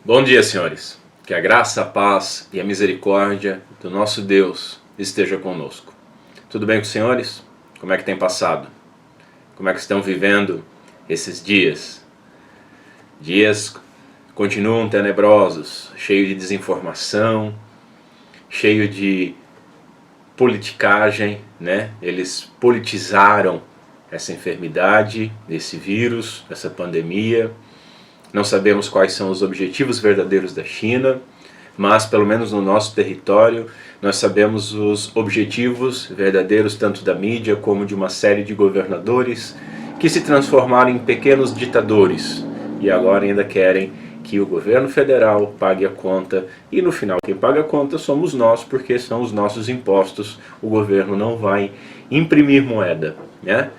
Bom dia, senhores. Que a graça, a paz e a misericórdia do nosso Deus esteja conosco. Tudo bem com os senhores? Como é que tem passado? Como é que estão vivendo esses dias? Dias continuam tenebrosos, cheios de desinformação, cheio de politicagem, né? Eles politizaram essa enfermidade, esse vírus, essa pandemia. Não sabemos quais são os objetivos verdadeiros da China, mas pelo menos no nosso território nós sabemos os objetivos verdadeiros tanto da mídia como de uma série de governadores que se transformaram em pequenos ditadores e agora ainda querem que o governo federal pague a conta, e no final quem paga a conta somos nós, porque são os nossos impostos. O governo não vai imprimir moeda, né?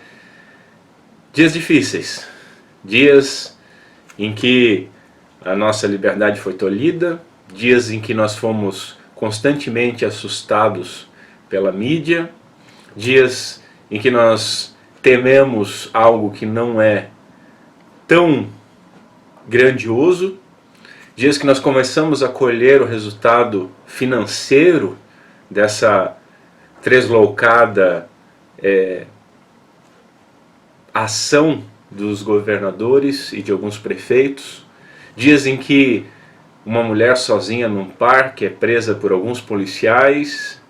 Dias difíceis, dias em que a nossa liberdade foi tolhida, dias em que nós fomos constantemente assustados pela mídia, dias em que nós tememos algo que não é tão grandioso, dias que nós começamos a colher o resultado financeiro dessa tresloucada ação dos governadores e de alguns prefeitos, dias em que uma mulher sozinha num parque é presa por alguns policiais,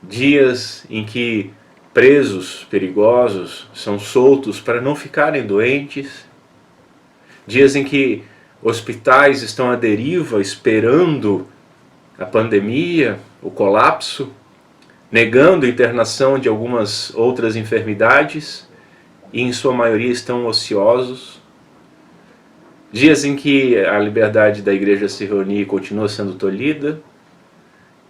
dias em que presos perigosos são soltos para não ficarem doentes, dias em que hospitais estão à deriva esperando a pandemia, o colapso, negando a internação de algumas outras enfermidades, e em sua maioria estão ociosos. Dias em que a liberdade da igreja se reunir continua sendo tolhida.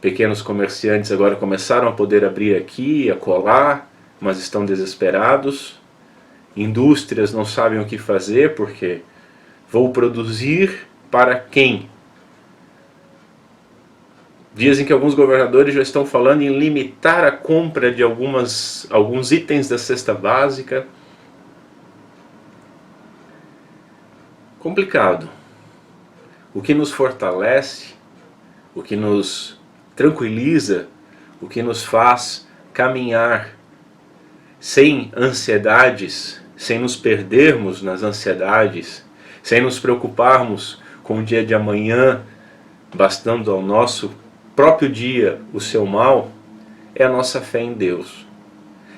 Pequenos comerciantes agora começaram a poder abrir aqui e acolá, mas estão desesperados. Indústrias não sabem o que fazer porque vou produzir para quem? Dias em que alguns governadores já estão falando em limitar a compra de alguns itens da cesta básica. Complicado. O que nos fortalece, o que nos tranquiliza, o que nos faz caminhar sem ansiedades, sem nos perdermos nas ansiedades, sem nos preocuparmos com o dia de amanhã, bastando ao nosso próprio dia o seu mal, é a nossa fé em Deus.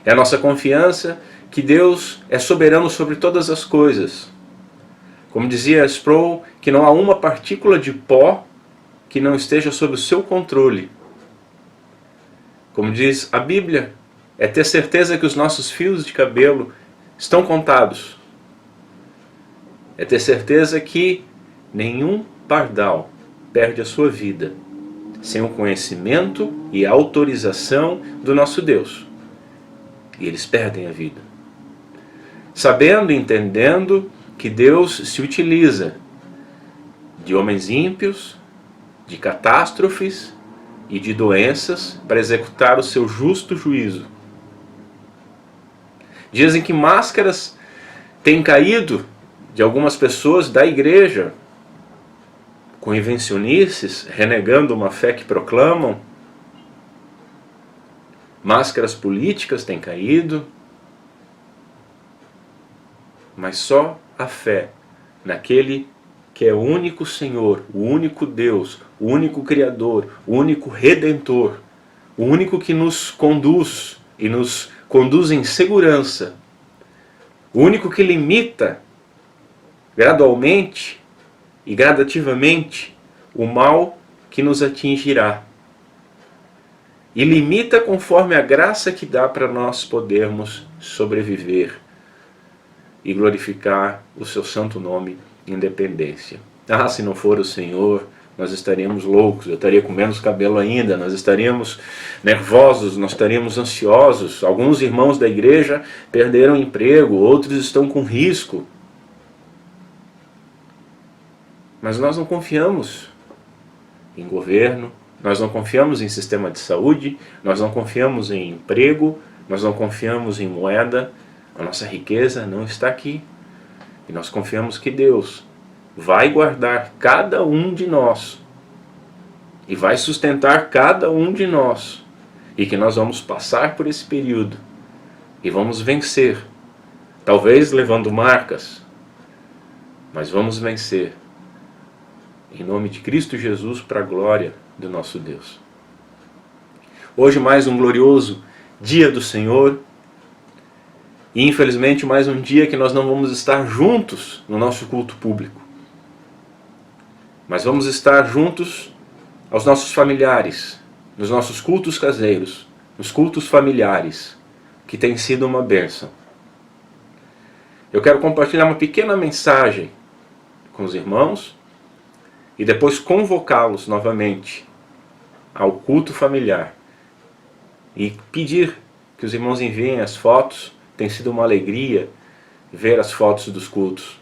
É a nossa confiança que Deus é soberano sobre todas as coisas. Como dizia Sproul, que não há uma partícula de pó que não esteja sob o seu controle. Como diz a Bíblia, é ter certeza que os nossos fios de cabelo estão contados. É ter certeza que nenhum pardal perde a sua vida sem o conhecimento e a autorização do nosso Deus. E eles perdem a vida. Sabendo e entendendo que Deus se utiliza de homens ímpios, de catástrofes e de doenças para executar o seu justo juízo. Dias em que máscaras têm caído de algumas pessoas da igreja, com invencionices, renegando uma fé que proclamam. Máscaras políticas têm caído, mas só a fé naquele que é o único Senhor, o único Deus, o único Criador, o único Redentor, o único que nos conduz e nos conduz em segurança, o único que limita gradualmente e gradativamente o mal que nos atingirá. E limita conforme a graça que dá para nós podermos sobreviver e glorificar o seu santo nome em dependência. Ah, se não for o Senhor, nós estaríamos loucos, eu estaria com menos cabelo ainda, nós estaríamos nervosos, nós estaríamos ansiosos. Alguns irmãos da igreja perderam emprego, outros estão com risco. Mas nós não confiamos em governo, nós não confiamos em sistema de saúde, nós não confiamos em emprego, nós não confiamos em moeda. A nossa riqueza não está aqui. E nós confiamos que Deus vai guardar cada um de nós e vai sustentar cada um de nós, e que nós vamos passar por esse período e vamos vencer, talvez levando marcas, mas vamos vencer em nome de Cristo Jesus, para a glória do nosso Deus. Hoje mais um glorioso dia do Senhor, e infelizmente mais um dia que nós não vamos estar juntos no nosso culto público, mas vamos estar juntos aos nossos familiares, nos nossos cultos caseiros, nos cultos familiares, que tem sido uma bênção. Eu quero compartilhar uma pequena mensagem com os irmãos e depois convocá-los novamente ao culto familiar e pedir que os irmãos enviem as fotos. Tem sido uma alegria ver as fotos dos cultos,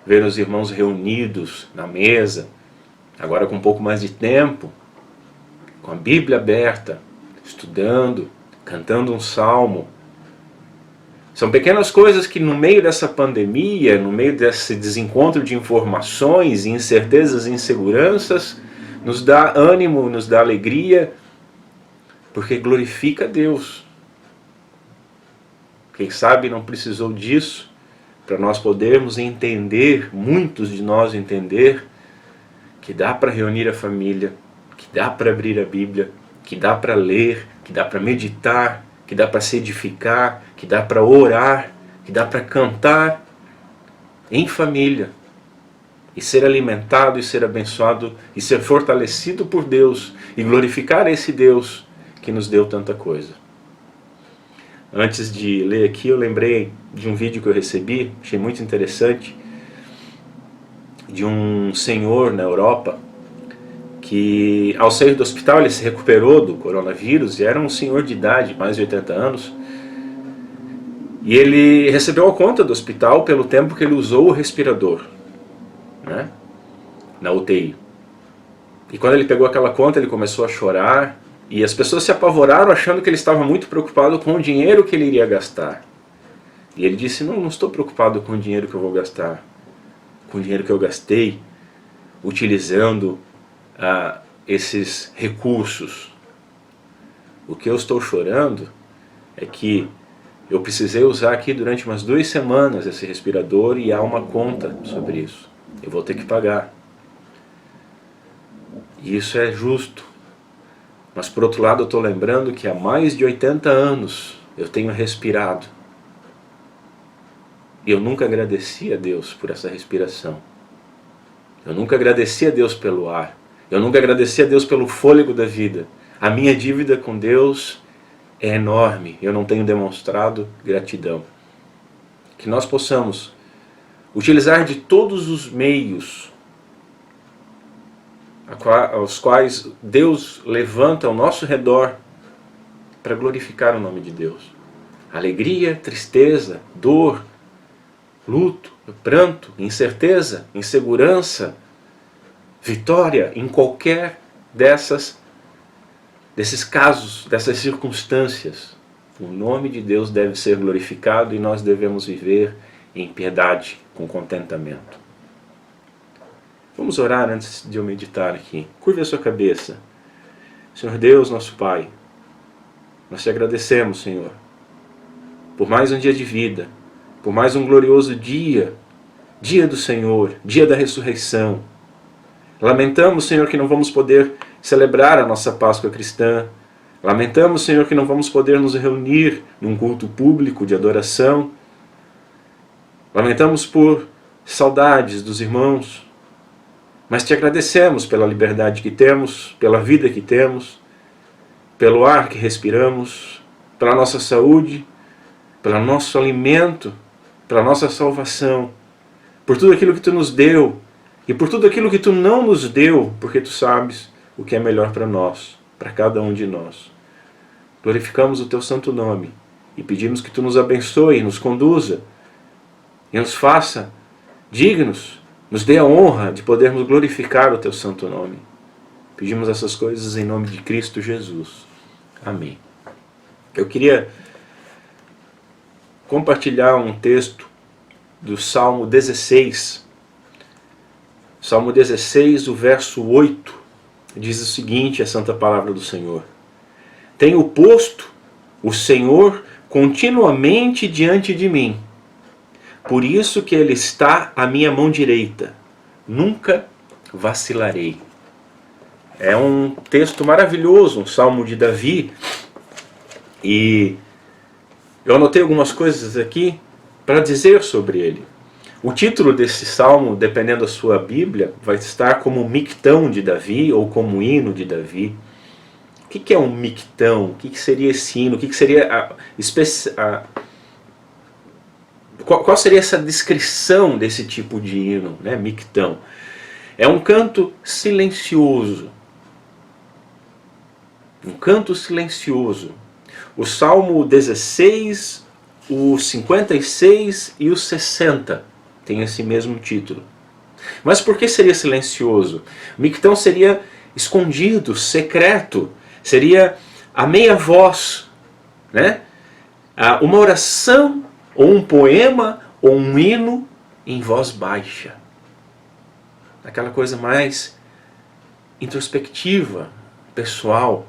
ver os irmãos reunidos na mesa, agora com um pouco mais de tempo, com a Bíblia aberta, estudando, cantando um salmo. São pequenas coisas que no meio dessa pandemia, no meio desse desencontro de informações, incertezas e inseguranças, nos dá ânimo, nos dá alegria, porque glorifica a Deus. Quem sabe não precisou disso para nós podermos entender, muitos de nós entender, que dá para reunir a família, que dá para abrir a Bíblia, que dá para ler, que dá para meditar, que dá para se edificar, que dá para orar, que dá para cantar em família e ser alimentado e ser abençoado e ser fortalecido por Deus e glorificar esse Deus que nos deu tanta coisa. Antes de ler aqui, eu lembrei de um vídeo que eu recebi, achei muito interessante, de um senhor na Europa que, ao sair do hospital, ele se recuperou do coronavírus e era um senhor de idade, mais de 80 anos, e ele recebeu a conta do hospital pelo tempo que ele usou o respirador, né, na UTI. E quando ele pegou aquela conta, ele começou a chorar, e as pessoas se apavoraram achando que ele estava muito preocupado com o dinheiro que ele iria gastar. E ele disse, não estou preocupado com o dinheiro que eu vou gastar, com o dinheiro que eu gastei utilizando esses recursos. O que eu estou chorando é que eu precisei usar aqui durante umas 2 semanas esse respirador e há uma conta sobre isso. Eu vou ter que pagar. E isso é justo. Mas por outro lado eu estou lembrando que há mais de 80 anos eu tenho respirado. E eu nunca agradeci a Deus por essa respiração. Eu nunca agradeci a Deus pelo ar. Eu nunca agradeci a Deus pelo fôlego da vida. A minha dívida com Deus é enorme. Eu não tenho demonstrado gratidão. Que nós possamos utilizar de todos os meios aos quais Deus levanta ao nosso redor para glorificar o nome de Deus. Alegria, tristeza, dor, luto, pranto, incerteza, insegurança, vitória, em qualquer desses casos, dessas circunstâncias, o nome de Deus deve ser glorificado e nós devemos viver em piedade, com contentamento. Vamos orar antes de eu meditar aqui. Curve a sua cabeça. Senhor Deus, nosso Pai, nós te agradecemos, Senhor, por mais um dia de vida, por mais um glorioso dia, dia do Senhor, dia da ressurreição. Lamentamos, Senhor, que não vamos poder celebrar a nossa Páscoa cristã. Lamentamos, Senhor, que não vamos poder nos reunir num culto público de adoração. Lamentamos por saudades dos irmãos, mas te agradecemos pela liberdade que temos, pela vida que temos, pelo ar que respiramos, pela nossa saúde, pelo nosso alimento, pela nossa salvação, por tudo aquilo que tu nos deu e por tudo aquilo que tu não nos deu, porque tu sabes o que é melhor para nós, para cada um de nós. Glorificamos o teu santo nome e pedimos que tu nos abençoe, nos conduza e nos faça dignos, nos dê a honra de podermos glorificar o teu santo nome. Pedimos essas coisas em nome de Cristo Jesus. Amém. Eu queria compartilhar um texto do Salmo 16, Salmo 16, o verso 8, diz o seguinte, a santa palavra do Senhor: Tenho posto o Senhor continuamente diante de mim, por isso que Ele está à minha mão direita, nunca vacilarei. É um texto maravilhoso, um salmo de Davi, e eu anotei algumas coisas aqui para dizer sobre ele. O título desse salmo, dependendo da sua Bíblia, vai estar como Mictão de Davi ou como hino de Davi. O que é um mictão? O que seria esse hino? O que seria qual seria essa descrição desse tipo de hino, né? Mictão. É um canto silencioso. Um canto silencioso. O Salmo 16, o 56 e o 60 tem esse mesmo título. Mas por que seria silencioso? Mictão seria escondido, secreto. Seria a meia voz, né? Uma oração, ou um poema, ou um hino em voz baixa. Aquela coisa mais introspectiva, pessoal.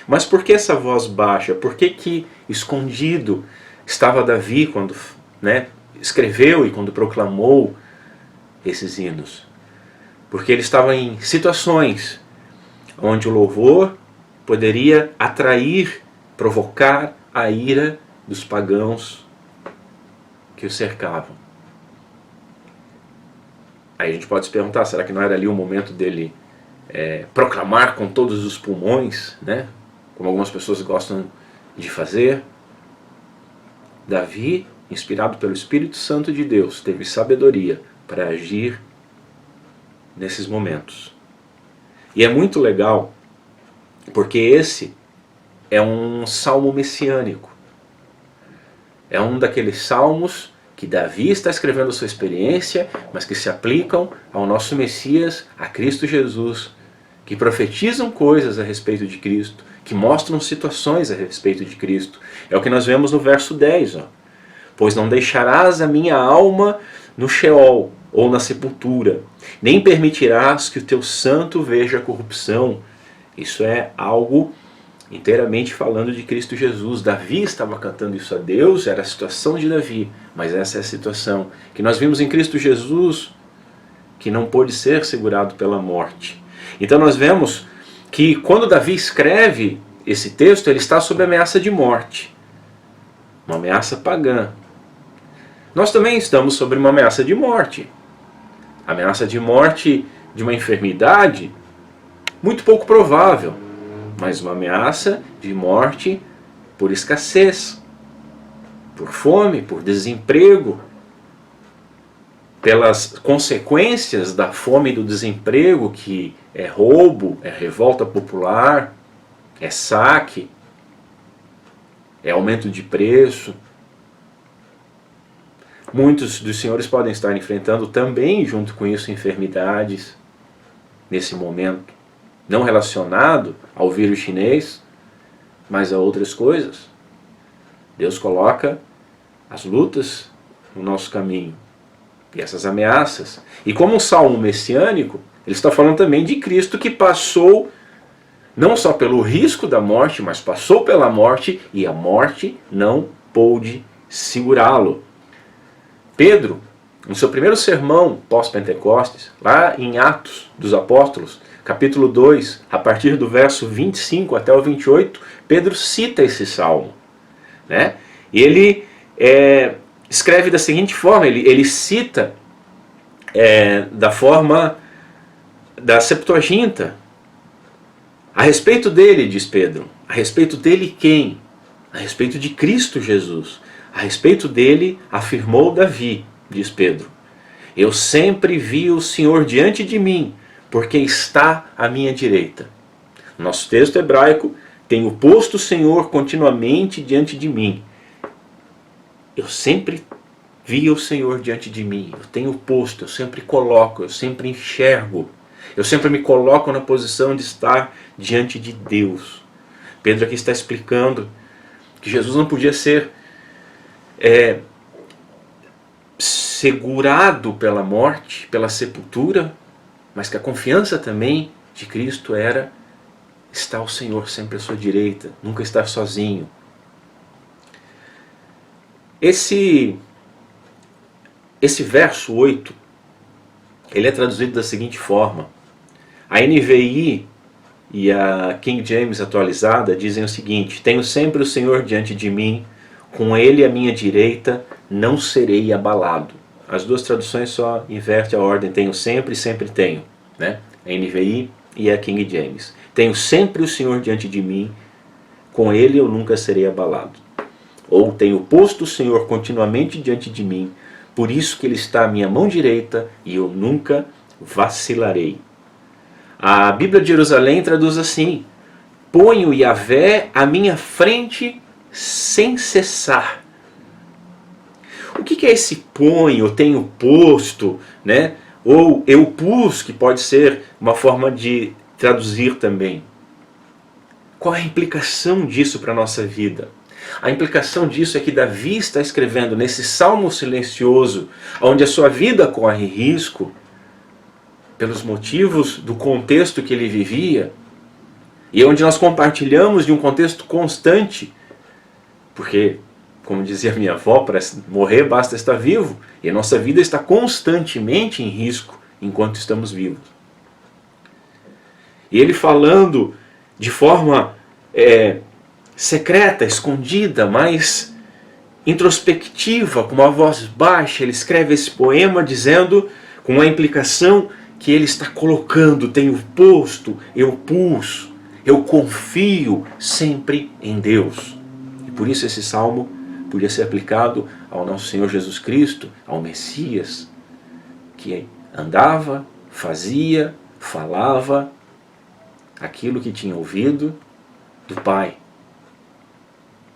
Mas por que essa voz baixa? Por que escondido estava Davi quando, né, escreveu e quando proclamou esses hinos? Porque ele estava em situações onde o louvor poderia atrair, provocar a ira dos pagãos que o cercavam. Aí a gente pode se perguntar, será que não era ali o momento dele proclamar com todos os pulmões, né? Como algumas pessoas gostam de fazer? Davi, inspirado pelo Espírito Santo de Deus, teve sabedoria para agir nesses momentos. E é muito legal, porque esse é um salmo messiânico. É um daqueles salmos que Davi está escrevendo a sua experiência, mas que se aplicam ao nosso Messias, a Cristo Jesus, que profetizam coisas a respeito de Cristo, que mostram situações a respeito de Cristo. É o que nós vemos no verso 10. Pois não deixarás a minha alma no Sheol, ou na sepultura, nem permitirás que o teu santo veja a corrupção. Isso é algo inteiramente falando de Cristo Jesus. Davi estava cantando isso a Deus, era a situação de Davi, mas essa é a situação que nós vimos em Cristo Jesus, que não pôde ser segurado pela morte. Então nós vemos que quando Davi escreve esse texto, ele está sob ameaça de morte, uma ameaça pagã. Nós também estamos sob uma ameaça de morte. Ameaça de morte de uma enfermidade, muito pouco provável, mas uma ameaça de morte por escassez, por fome, por desemprego, pelas consequências da fome e do desemprego, que é roubo, é revolta popular, é saque, é aumento de preço. Muitos dos senhores podem estar enfrentando também, junto com isso, enfermidades nesse momento, não relacionado ao vírus chinês, mas a outras coisas. Deus coloca as lutas no nosso caminho e essas ameaças. E como um salmo messiânico, ele está falando também de Cristo, que passou não só pelo risco da morte, mas passou pela morte e a morte não pôde segurá-lo. Pedro, no seu primeiro sermão pós-Pentecostes, lá em Atos dos Apóstolos, capítulo 2, a partir do verso 25 até o 28, Pedro cita esse salmo, né? E ele escreve da seguinte forma, ele cita da forma da Septuaginta. A respeito dele, diz Pedro, a respeito dele quem? A respeito de Cristo Jesus. A respeito dele afirmou Davi, diz Pedro: eu sempre vi o Senhor diante de mim, porque está à minha direita. Nosso texto hebraico: tenho posto o Senhor continuamente diante de mim. Eu sempre vi o Senhor diante de mim, eu tenho posto, eu sempre coloco, eu sempre enxergo, eu sempre me coloco na posição de estar diante de Deus. Pedro aqui está explicando que Jesus não podia ser segurado pela morte, pela sepultura, mas que a confiança também de Cristo era estar o Senhor sempre à sua direita, nunca estar sozinho. Esse verso 8, ele é traduzido da seguinte forma. A NVI e a King James atualizada dizem o seguinte: tenho sempre o Senhor diante de mim, com Ele à minha direita, não serei abalado. As duas traduções só invertem a ordem, tenho sempre e sempre tenho, né? A NVI e a King James. Tenho sempre o Senhor diante de mim, com Ele eu nunca serei abalado. Ou tenho posto o Senhor continuamente diante de mim, por isso que Ele está à minha mão direita e eu nunca vacilarei. A Bíblia de Jerusalém traduz assim: ponho Yahvé à minha frente sem cessar. O que é esse ponho, tenho posto, né? Ou eu pus, que pode ser uma forma de traduzir também. Qual é a implicação disso para a nossa vida? A implicação disso é que Davi está escrevendo nesse salmo silencioso, onde a sua vida corre risco, pelos motivos do contexto que ele vivia, e onde nós compartilhamos de um contexto constante, porque, como dizia minha avó, para morrer basta estar vivo, e a nossa vida está constantemente em risco enquanto estamos vivos. E ele falando de forma secreta, escondida, mas introspectiva, com uma voz baixa, ele escreve esse poema dizendo, com a implicação que ele está colocando: tenho posto, eu pus, eu confio sempre em Deus. E por isso esse salmo podia ser aplicado ao nosso Senhor Jesus Cristo, ao Messias, que andava, fazia, falava aquilo que tinha ouvido do Pai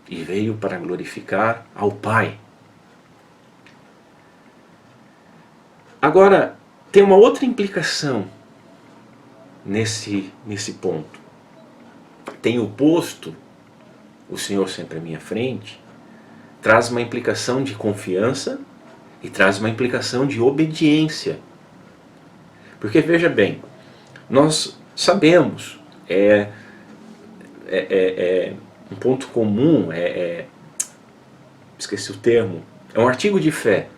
e veio para glorificar ao Pai. Agora, tem uma outra implicação nesse ponto. Tenho posto o Senhor sempre à minha frente, traz uma implicação de confiança e traz uma implicação de obediência. Porque veja bem, nós sabemos, um ponto comum, esqueci o termo, é um artigo de fé,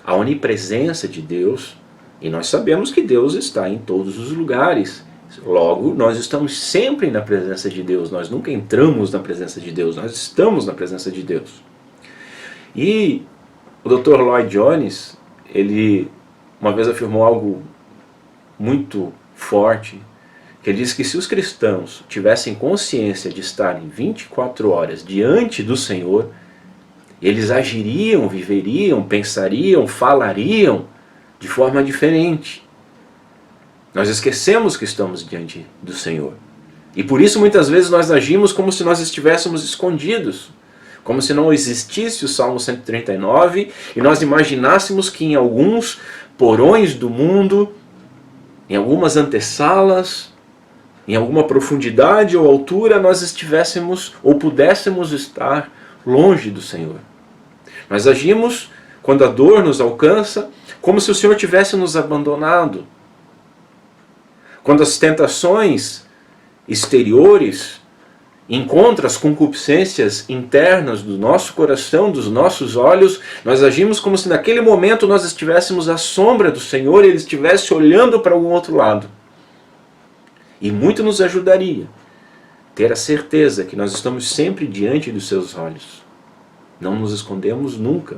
a onipresença de Deus, e nós sabemos que Deus está em todos os lugares. Logo, nós estamos sempre na presença de Deus, nós nunca entramos na presença de Deus, nós estamos na presença de Deus. E o Dr. Lloyd Jones, ele uma vez afirmou algo muito forte, que ele disse que se os cristãos tivessem consciência de estarem 24 horas diante do Senhor, eles agiriam, viveriam, pensariam, falariam de forma diferente. Nós esquecemos que estamos diante do Senhor. E por isso muitas vezes nós agimos como se nós estivéssemos escondidos. Como se não existisse o Salmo 139 e nós imaginássemos que em alguns porões do mundo, em algumas antessalas, em alguma profundidade ou altura, nós estivéssemos ou pudéssemos estar longe do Senhor. Nós agimos, quando a dor nos alcança, como se o Senhor tivesse nos abandonado. Quando as tentações exteriores encontram as concupiscências internas do nosso coração, dos nossos olhos, nós agimos como se naquele momento nós estivéssemos à sombra do Senhor e Ele estivesse olhando para algum outro lado. E muito nos ajudaria ter a certeza que nós estamos sempre diante dos seus olhos. Não nos escondemos nunca.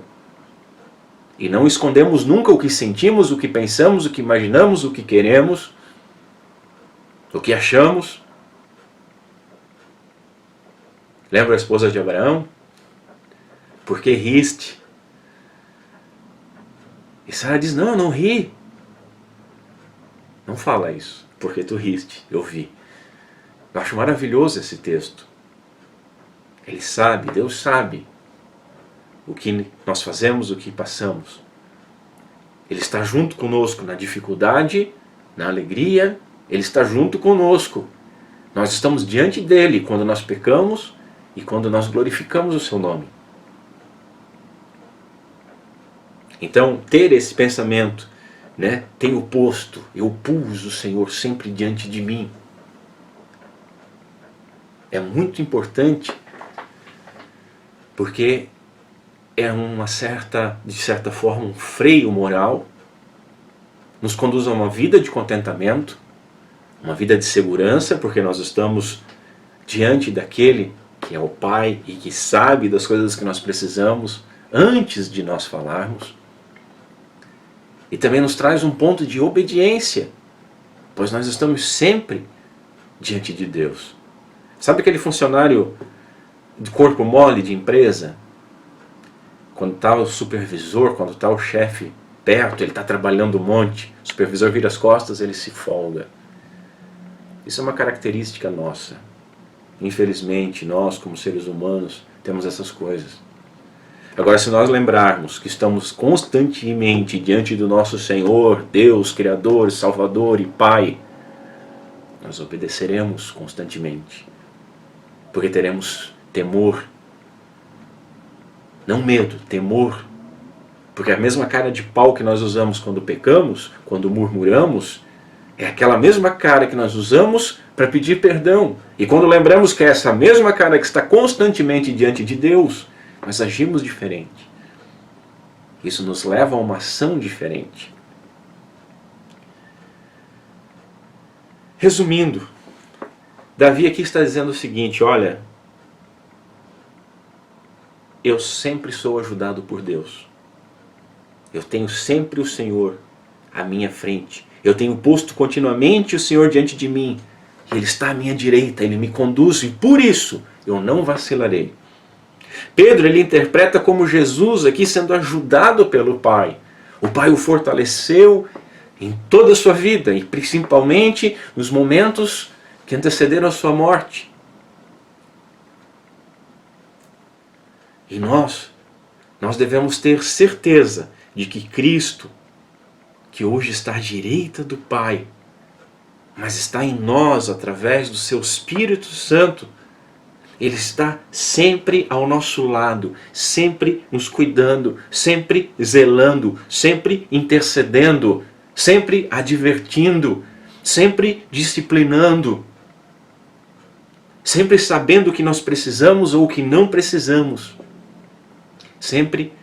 E não escondemos nunca o que sentimos, o que pensamos, o que imaginamos, o que queremos, o que achamos. Lembra a esposa de Abraão? Por que riste? E Sara diz, não, não ri. Não fala isso, porque tu riste, eu vi. Eu acho maravilhoso esse texto. Ele sabe, Deus sabe o que nós fazemos, o que passamos. Ele está junto conosco na dificuldade, na alegria, Ele está junto conosco. Nós estamos diante dEle quando nós pecamos e quando nós glorificamos o Seu nome. Então, ter esse pensamento né, tenho posto, eu pus o Senhor sempre diante de mim. É muito importante, porque é de certa forma, um freio moral, nos conduz a uma vida de contentamento, uma vida de segurança, porque nós estamos diante daquele que é o Pai e que sabe das coisas que nós precisamos antes de nós falarmos. E também nos traz um ponto de obediência, pois nós estamos sempre diante de Deus. Sabe aquele funcionário de corpo mole de empresa? Quando está o supervisor, quando está o chefe perto, ele está trabalhando um monte, o supervisor vira as costas, ele se folga. Isso é uma característica nossa. Infelizmente, nós como seres humanos temos essas coisas. Agora, se nós lembrarmos que estamos constantemente diante do nosso Senhor, Deus, Criador, Salvador e Pai, nós obedeceremos constantemente, porque teremos temor. Não medo, temor. Porque a mesma cara de pau que nós usamos quando pecamos, quando murmuramos, é aquela mesma cara que nós usamos para pedir perdão. E quando lembramos que é essa mesma cara que está constantemente diante de Deus, nós agimos diferente. Isso nos leva a uma ação diferente. Resumindo, Davi aqui está dizendo o seguinte, olha, eu sempre sou ajudado por Deus. Eu tenho sempre o Senhor à minha frente. Eu tenho posto continuamente o Senhor diante de mim. Ele está à minha direita, Ele me conduz e por isso eu não vacilarei. Pedro, ele interpreta como Jesus aqui sendo ajudado pelo Pai. O Pai o fortaleceu em toda a sua vida e principalmente nos momentos que antecederam a sua morte. E nós devemos ter certeza de que Cristo, que hoje está à direita do Pai, mas está em nós através do seu Espírito Santo, Ele está sempre ao nosso lado, sempre nos cuidando, sempre zelando, sempre intercedendo, sempre advertindo, sempre disciplinando, sempre sabendo o que nós precisamos ou o que não precisamos, sempre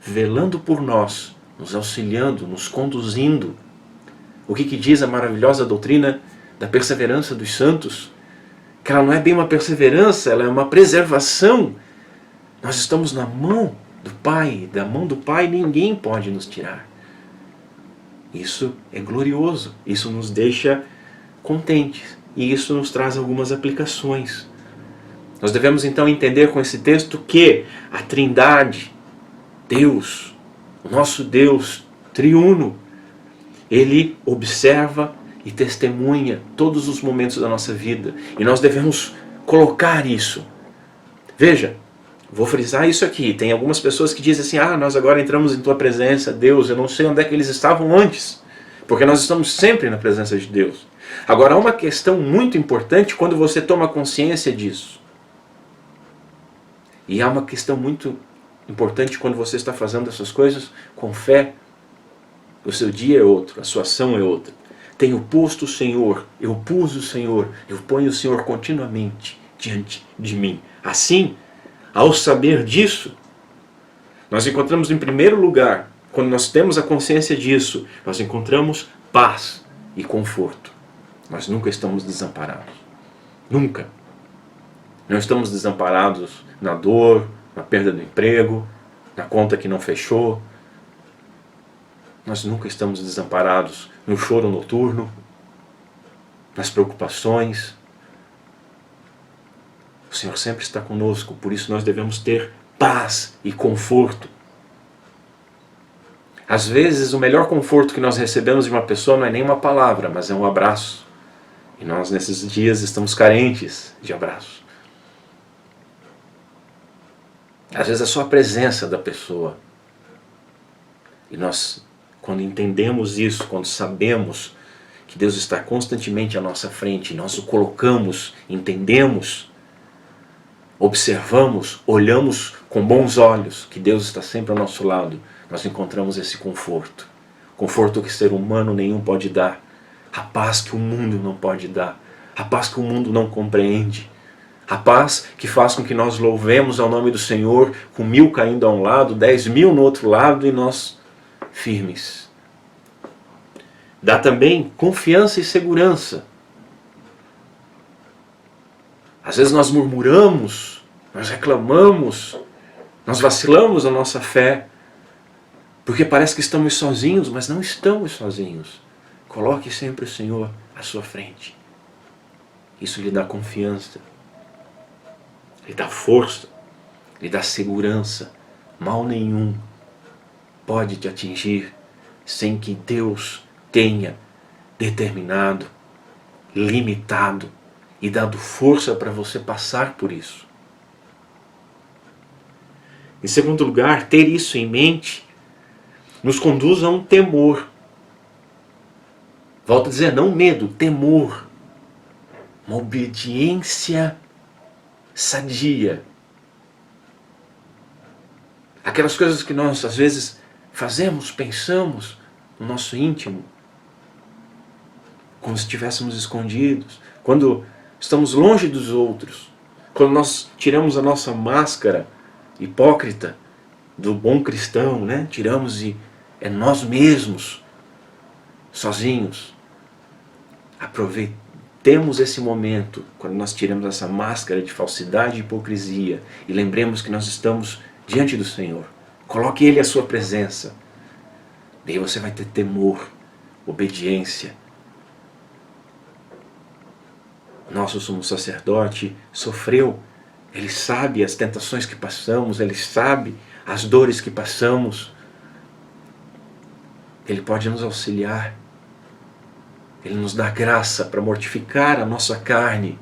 velando por nós, nos auxiliando, nos conduzindo. O que diz a maravilhosa doutrina da perseverança dos santos? Que ela não é bem uma perseverança, ela é uma preservação. Nós estamos na mão do Pai, da mão do Pai ninguém pode nos tirar. Isso é glorioso, isso nos deixa contentes e isso nos traz algumas aplicações. Nós devemos então entender com esse texto que a Trindade, Deus, o nosso Deus triuno, Ele observa e testemunha todos os momentos da nossa vida. E nós devemos colocar isso. Veja, vou frisar isso aqui. Tem algumas pessoas que dizem assim, nós agora entramos em Tua presença, Deus, eu não sei onde é que eles estavam antes. Porque nós estamos sempre na presença de Deus. Agora, há uma questão muito importante quando você toma consciência disso. E há uma questão muito importante quando você está fazendo essas coisas com fé. O seu dia é outro, a sua ação é outra. Tenho posto o Senhor, eu pus o Senhor, eu ponho o Senhor continuamente diante de mim. Assim, ao saber disso, nós encontramos em primeiro lugar, quando nós temos a consciência disso, nós encontramos paz e conforto. Nós nunca estamos desamparados. Nunca. Não estamos desamparados na dor, na perda do emprego, na conta que não fechou. Nós nunca estamos desamparados no choro noturno, nas preocupações. O Senhor sempre está conosco, por isso nós devemos ter paz e conforto. Às vezes o melhor conforto que nós recebemos de uma pessoa não é nem uma palavra, mas é um abraço. E nós nesses dias estamos carentes de abraço. Às vezes é só a presença da pessoa. E nós, quando entendemos isso, quando sabemos que Deus está constantemente à nossa frente, nós o colocamos, entendemos, observamos, olhamos com bons olhos, que Deus está sempre ao nosso lado, nós encontramos esse conforto. conforto que ser humano nenhum pode dar, a paz que o mundo não pode dar, a paz que o mundo não compreende, a paz que faz com que nós louvemos ao nome do Senhor, com 1000 caindo a um lado, 10.000 no outro lado e nós firmes. Dá também confiança e segurança. Às vezes nós murmuramos, nós reclamamos, nós vacilamos na nossa fé, porque parece que estamos sozinhos, mas não estamos sozinhos. Coloque sempre o Senhor à sua frente. Isso lhe dá confiança, lhe dá força, lhe dá segurança. Mal nenhum pode te atingir sem que Deus tenha determinado, limitado e dado força para você passar por isso. Em segundo lugar, ter isso em mente nos conduz a um temor. Volto a dizer, não medo, temor. Uma obediência sadia. Aquelas coisas que nós às vezes fazemos, pensamos no nosso íntimo, como se estivéssemos escondidos, quando estamos longe dos outros, quando nós tiramos a nossa máscara hipócrita do bom cristão, né? Tiramos e é nós mesmos, sozinhos. Aproveitemos esse momento, quando nós tiramos essa máscara de falsidade e hipocrisia, e lembremos que nós estamos diante do Senhor. Coloque Ele à sua presença. Daí você vai ter temor, obediência. Nosso sumo sacerdote sofreu. Ele sabe as tentações que passamos, Ele sabe as dores que passamos. Ele pode nos auxiliar. Ele nos dá graça para mortificar a nossa carne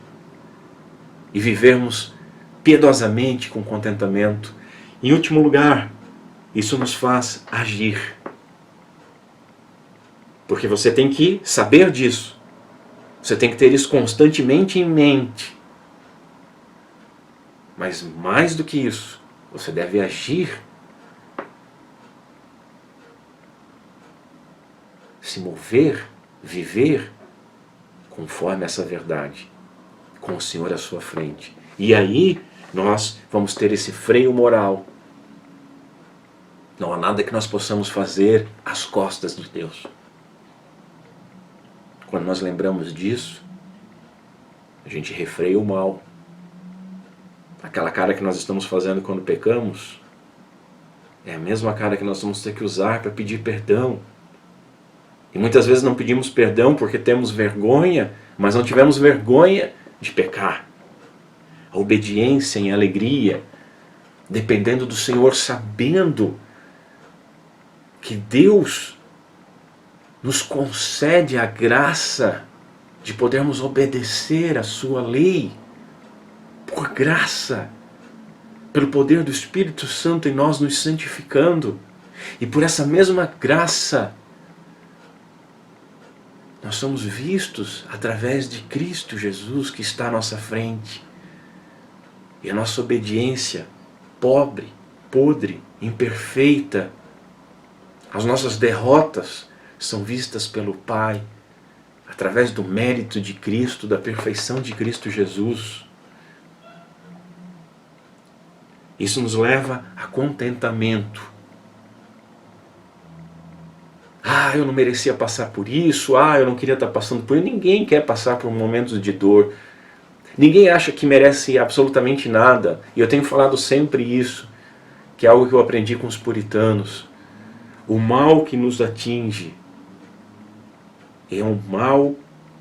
e vivermos piedosamente com contentamento. Em último lugar, isso nos faz agir. Porque você tem que saber disso. Você tem que ter isso constantemente em mente. Mas mais do que isso, você deve agir, se mover, viver conforme essa verdade, com o Senhor à sua frente. E aí nós vamos ter esse freio moral. Não há nada que nós possamos fazer às costas de Deus. Quando nós lembramos disso, a gente refreia o mal. Aquela cara que nós estamos fazendo quando pecamos é a mesma cara que nós vamos ter que usar para pedir perdão. E muitas vezes não pedimos perdão porque temos vergonha, mas não tivemos vergonha de pecar. A obediência em alegria, dependendo do Senhor, sabendo que Deus nos concede a graça de podermos obedecer a sua lei, por graça, pelo poder do Espírito Santo em nós nos santificando, e por essa mesma graça nós somos vistos através de Cristo Jesus que está à nossa frente. E a nossa obediência pobre, podre, imperfeita, as nossas derrotas são vistas pelo Pai através do mérito de Cristo, da perfeição de Cristo Jesus. Isso nos leva a contentamento. Ah, eu não merecia passar por isso, eu não queria estar passando por isso. Ninguém quer passar por momentos de dor. Ninguém acha que merece absolutamente nada. E eu tenho falado sempre isso, que é algo que eu aprendi com os puritanos. O mal que nos atinge é um mal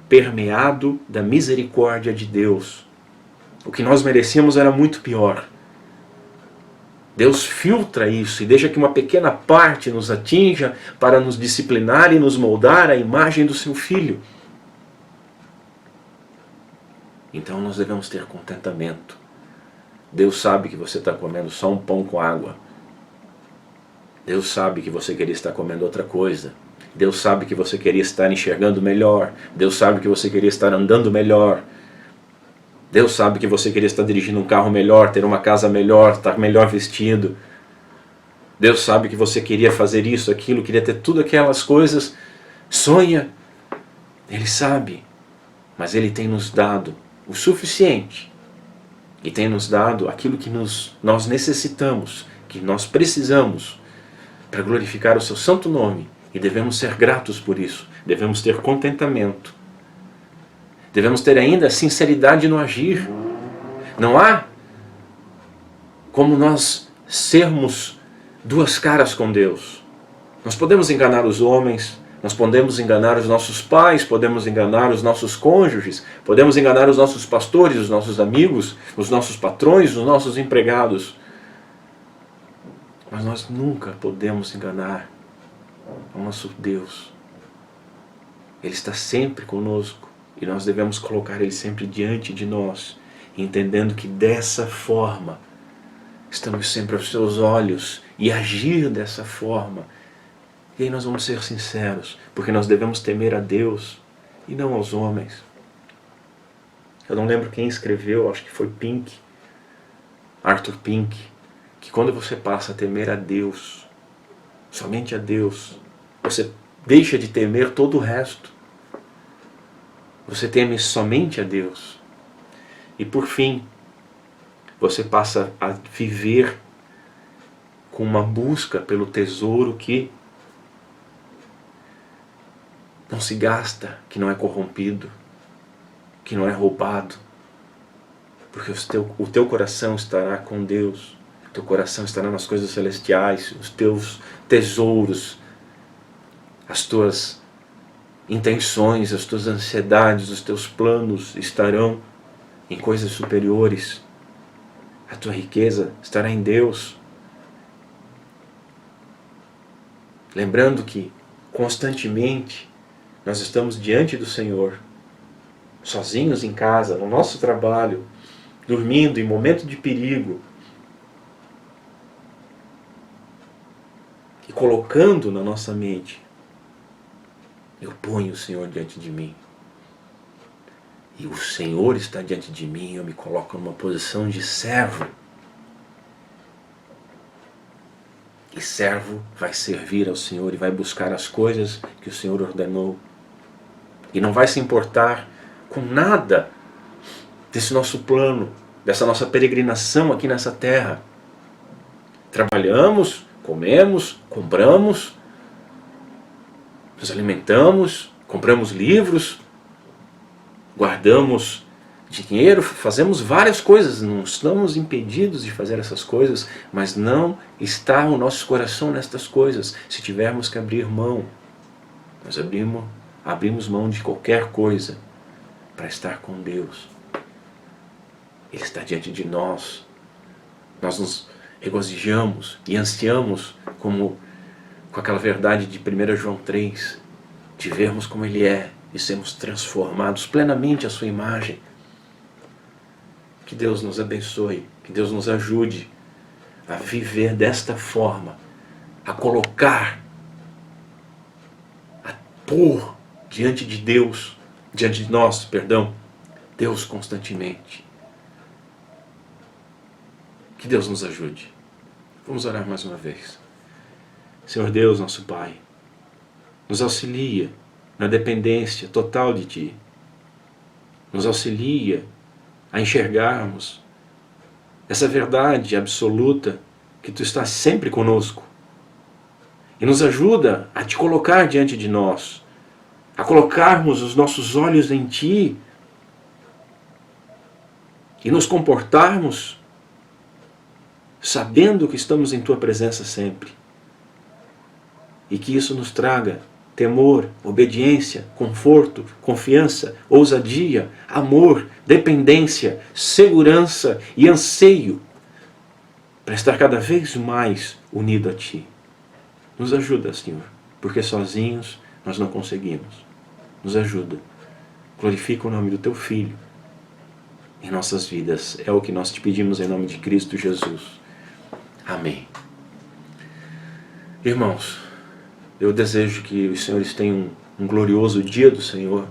permeado da misericórdia de Deus. O que nós merecíamos era muito pior. Deus filtra isso e deixa que uma pequena parte nos atinja para nos disciplinar e nos moldar à imagem do seu Filho. Então nós devemos ter contentamento. Deus sabe que você está comendo só um pão com água. Deus sabe que você queria estar comendo outra coisa. Deus sabe que você queria estar enxergando melhor. Deus sabe que você queria estar andando melhor. Deus sabe que você queria estar dirigindo um carro melhor, ter uma casa melhor, estar melhor vestido. Deus sabe que você queria fazer isso, aquilo, queria ter tudo aquelas coisas. Sonha. Ele sabe. Mas Ele tem nos dado o suficiente. E tem nos dado aquilo que nós necessitamos, que nós precisamos para glorificar o seu santo nome. E devemos ser gratos por isso. Devemos ter contentamento. Devemos ter ainda sinceridade no agir. Não há como nós sermos duas caras com Deus. Nós podemos enganar os homens, nós podemos enganar os nossos pais, podemos enganar os nossos cônjuges, podemos enganar os nossos pastores, os nossos amigos, os nossos patrões, os nossos empregados. Mas nós nunca podemos enganar o nosso Deus. Ele está sempre conosco e nós devemos colocar Ele sempre diante de nós, entendendo que dessa forma estamos sempre aos seus olhos e agir dessa forma. E aí nós vamos ser sinceros, porque nós devemos temer a Deus e não aos homens. Eu não lembro quem escreveu, acho que foi Pink, Arthur Pink, que quando você passa a temer a Deus, somente a Deus, você deixa de temer todo o resto. Você teme somente a Deus. E por fim, você passa a viver com uma busca pelo tesouro que não se gasta, que não é corrompido, que não é roubado. Porque o teu coração estará com Deus, o teu coração estará nas coisas celestiais, os teus tesouros, as tuas intenções, as tuas ansiedades, os teus planos estarão em coisas superiores. A tua riqueza estará em Deus. Lembrando que constantemente nós estamos diante do Senhor, sozinhos em casa, no nosso trabalho, dormindo em momento de perigo, e colocando na nossa mente: eu ponho o Senhor diante de mim. E o Senhor está diante de mim, eu me coloco numa posição de servo. E servo vai servir ao Senhor e vai buscar as coisas que o Senhor ordenou. E não vai se importar com nada desse nosso plano, dessa nossa peregrinação aqui nessa terra. Trabalhamos, comemos, compramos, nos alimentamos, compramos livros, guardamos dinheiro, fazemos várias coisas, não estamos impedidos de fazer essas coisas, mas não está o nosso coração nestas coisas. Se tivermos que abrir mão, nós abrimos mão de qualquer coisa para estar com Deus. Ele está diante de nós. Nós nos regozijamos e ansiamos com aquela verdade de 1 João 3, de vermos como Ele é e sermos transformados plenamente à sua imagem. Que Deus nos abençoe, que Deus nos ajude a viver desta forma, a colocar, a pôr diante de Deus, diante de nós, Deus constantemente. Que Deus nos ajude. Vamos orar mais uma vez. Senhor Deus, nosso Pai, nos auxilia na dependência total de Ti. Nos auxilia a enxergarmos essa verdade absoluta que Tu estás sempre conosco. E nos ajuda a Te colocar diante de nós, a colocarmos os nossos olhos em Ti e nos comportarmos sabendo que estamos em Tua presença sempre. E que isso nos traga temor, obediência, conforto, confiança, ousadia, amor, dependência, segurança e anseio para estar cada vez mais unido a Ti. Nos ajuda, Senhor, porque sozinhos nós não conseguimos. Nos ajuda. Glorifica o nome do Teu Filho em nossas vidas. É o que nós Te pedimos em nome de Cristo Jesus. Amém. Irmãos, eu desejo que os senhores tenham um glorioso dia do Senhor.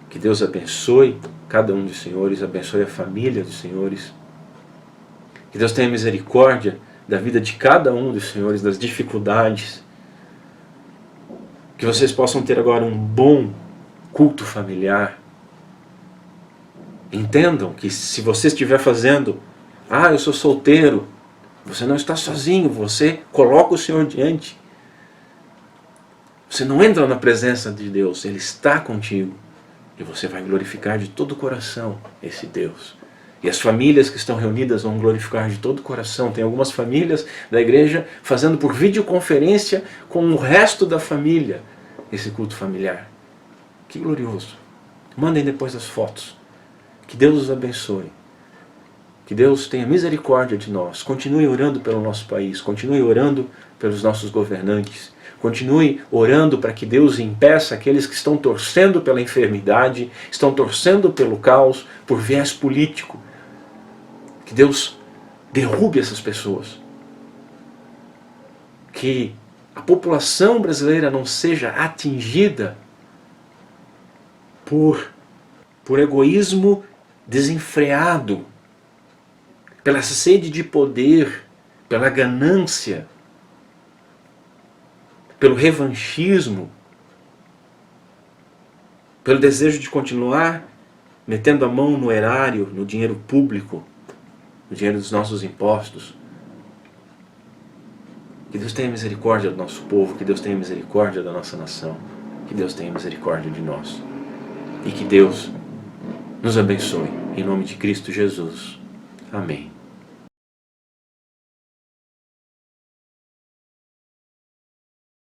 Que Deus abençoe cada um dos senhores, abençoe a família dos senhores. Que Deus tenha misericórdia da vida de cada um dos senhores, das dificuldades. Que vocês possam ter agora um bom culto familiar. Entendam que se você estiver fazendo, eu sou solteiro, você não está sozinho, você coloca o Senhor diante. Você não entra na presença de Deus, Ele está contigo. E você vai glorificar de todo o coração esse Deus. E as famílias que estão reunidas vão glorificar de todo o coração. Tem algumas famílias da igreja fazendo por videoconferência com o resto da família esse culto familiar. Que glorioso. Mandem depois as fotos. Que Deus os abençoe. Que Deus tenha misericórdia de nós. Continue orando pelo nosso país. Continue orando pelos nossos governantes. Continue orando para que Deus impeça aqueles que estão torcendo pela enfermidade, estão torcendo pelo caos, por viés político. Que Deus derrube essas pessoas. Que a população brasileira não seja atingida por egoísmo desenfreado, pela sede de poder, pela ganância, pelo revanchismo, pelo desejo de continuar metendo a mão no erário, no dinheiro público, no dinheiro dos nossos impostos. Que Deus tenha misericórdia do nosso povo, que Deus tenha misericórdia da nossa nação, que Deus tenha misericórdia de nós. E que Deus nos abençoe, em nome de Cristo Jesus. Amém.